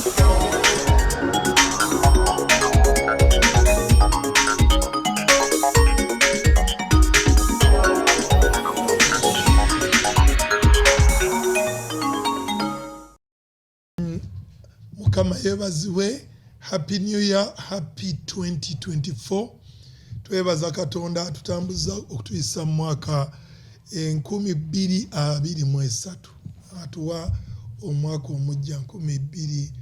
Mukama yebaziwe. Happy New Year, happy 2024. Twebaza Katonda tutambuza okutuyisa mu mwaka 2023. Atuwa omwaka omuja 2024.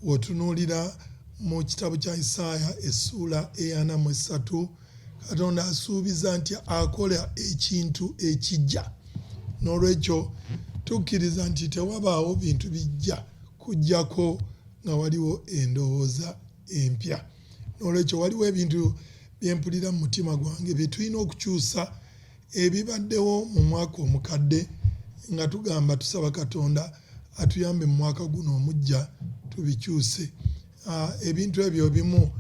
Wotunuulira mu kitabo kya Isaaya essula 43, Katonda asuubiza nti akola ekintu ekijja. N'olwekyo tukkiriza nti tewabaawo bintu bijja kujjako nga waliwo endowooza empya. N'olwekyo waliwo ebintu bye mpulira mu mutima gwange bye tulina okukyusa ebibaddewo mu mwaka omukadde, nga tugamba tusaba Katonda atuyambe mu mwaka guno omujja tubikyuse. Ebintu ebyo bimu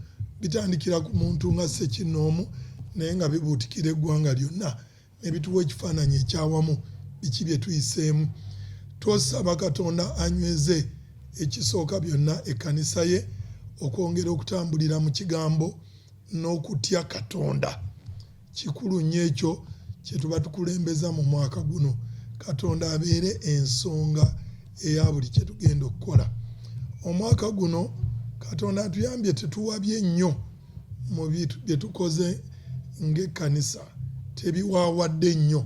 bitandikira ku muntu nga Ssekinnoomu naye nga bibuutikira eggwanga lyonna ne bituwa ekifaananyi ekyawamu biki bye tuyiseemu. Twosaba Katonda anyweze ekisooka byonna ekkanisa ye okwongera okutambulira mu kigambo n'okutya Katonda. Kikulu nnyo ekyo kye tuba tukulembeza mu mwaka guno. Katonda abeere ensonga eya buli kye tugenda okukola. Omwaka guno Katonda atuyambye tetuwabye nnyo mu bintu bye tukoze ng'ekkanisa, tebiwaawadde nnyo,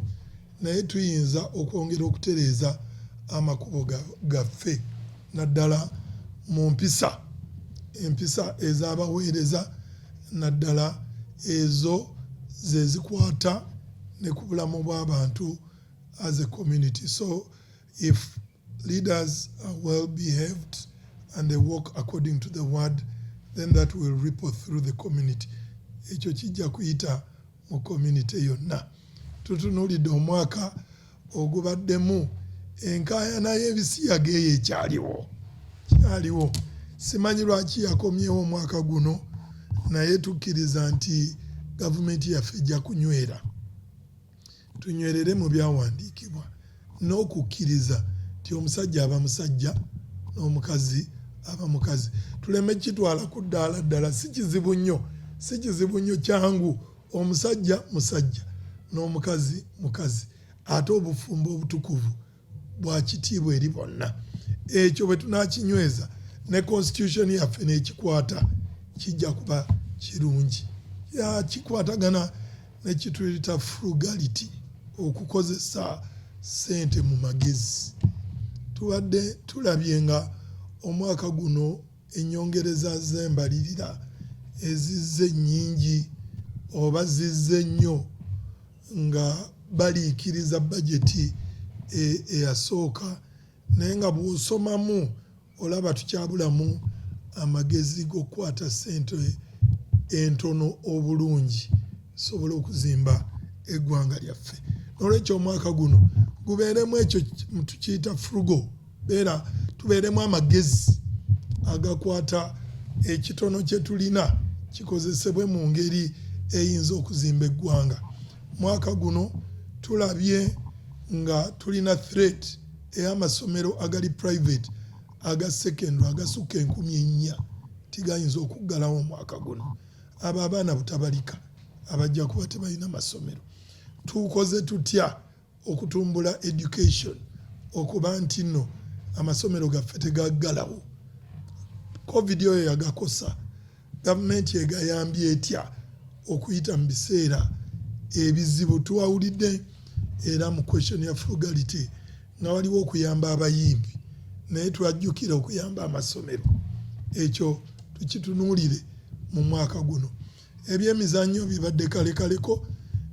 naye tuyinza okwongera okutereeza amakubo gaffe naddala mu empisa ez'abaweereza, naddala ezo ze zikwata ne ku bulamu bw'abantu as a community. So if leaders are well behaved and they walk according to the word, then that will ripple through the community. Ekyo kijja kuyita mu community yonna. Tutunuulidde omwaka ogubaddemu enkaayana y'ebisiyaga eyo kyaliwo. Simanyi lwaki yakomyewo omwaka guno, naye tukkiriza nti gavumenti yaffe ejja kunywera. Tunywerere mu byawandiikibwa n'okukkiriza nti omusajja aba musajja n'omukazi aba mukazi. Tuleme kitwala ku ddaala ddala, si kizibu nnyo, kyangu. Omusajja musajja n'omukazi mukazi, ate obufumbo obutukuvu bwa kitiibwa eri bonna. Ekyo bwe tunaakinyweza ne constitution yaffe n'ekikwata kijja kuba kirungi. Kikwatagana ne kituyita frugality, okukozesa ssente mu magezi. Tubadde tulabye nga omwaka guno ennyongereza z'embalirira ezizze nnyingi oba zizze nnyo, nga baliikiriza bajeti eyasooka, naye nga bw'osomamu olaba tukyabulamu amagezi g'okukwata ssente entono obulungi sobola okuzimba eggwanga lyaffe. N'olwekyo omwaka guno gubeeremu ekyo tukiyita frugal, tubeeremu amagezi agakwata ekitono kye tulina kikozesebwe mu ngeri eyinza okuzimba eggwanga. Mwaka guno tulabye nga tulina threat ey'amasomero agali private aga secondary agasukka 4,000 tigayinza okuggalawo omwaka guno. Abo abaana butabalika abajja kuba tebalina masomero. Tukoze tutya okutumbula education okuba nti nno amasomero gaffe tegaggalawo? Covid oyo yagakosa, gavumenti egayambye etya okuyita mu biseera ebizibu? Tuwawulidde era mu question ya frugality nga waliwo okuyamba abayimbi, naye twajjukira okuyamba amasomero. Ekyo tukitunuulire mu mwaka guno. Ebyemizannyo bibadde kalekaleko.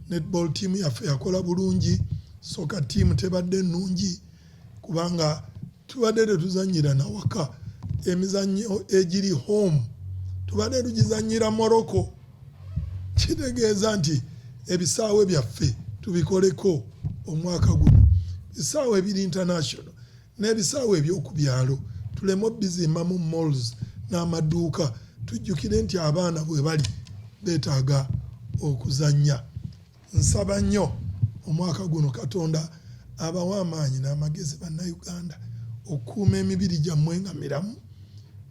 Netball team yaffe yakola bulungi, soccer team tebadde nnungi kubanga tubadde tetuzannyira nawaka. Emizannyo egiri home tubadde tugizannyira Morocco. Kitegeeza nti ebisaawe byaffe tubikoleko omwaka guno. Ebisaawe ebiri international n'ebisaawe eby'oku byalo tuleme bizimbamu malls n'amaduuka. Tujjukire nti abaana bwe bali beetaaga okuzannya. Nsaba nnyo omwaka guno Katonda abawa amaanyi n'amagezi bannayuganda okukuuma emibiri gyammwe nga miramu,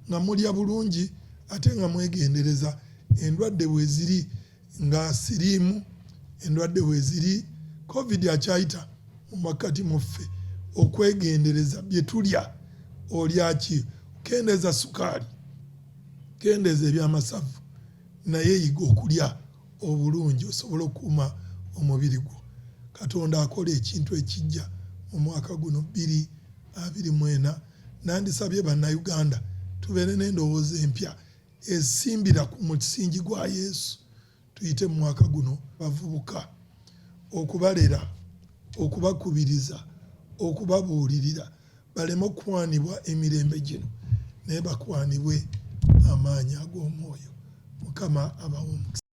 nga mulya bulungi ate nga mwegendereza endwadde weeziri nga siriimu, endwadde weeziri covid akyayita mu makati muffe. Okwegendereza bye tulya, olyaki, kendeeza sukaali, kendeeza ebyamasavu, naye yiga okulya obulungi osobole okukuuma omubiri gwo. Katonda akola ekintu ekijja mu mwaka guno 2024. Nandisabye bannayuganda tubeere n'endowooza empya esimbira ku musingi gwa Yesu. Tuyite mu mwaka guno bavubuka okubalera, okubakubiriza, okubabuulirira baleme okwanibwa emirembe gino naye bakwanibwe amaanyi ag'omwoyo. Mukama abawe omukisa.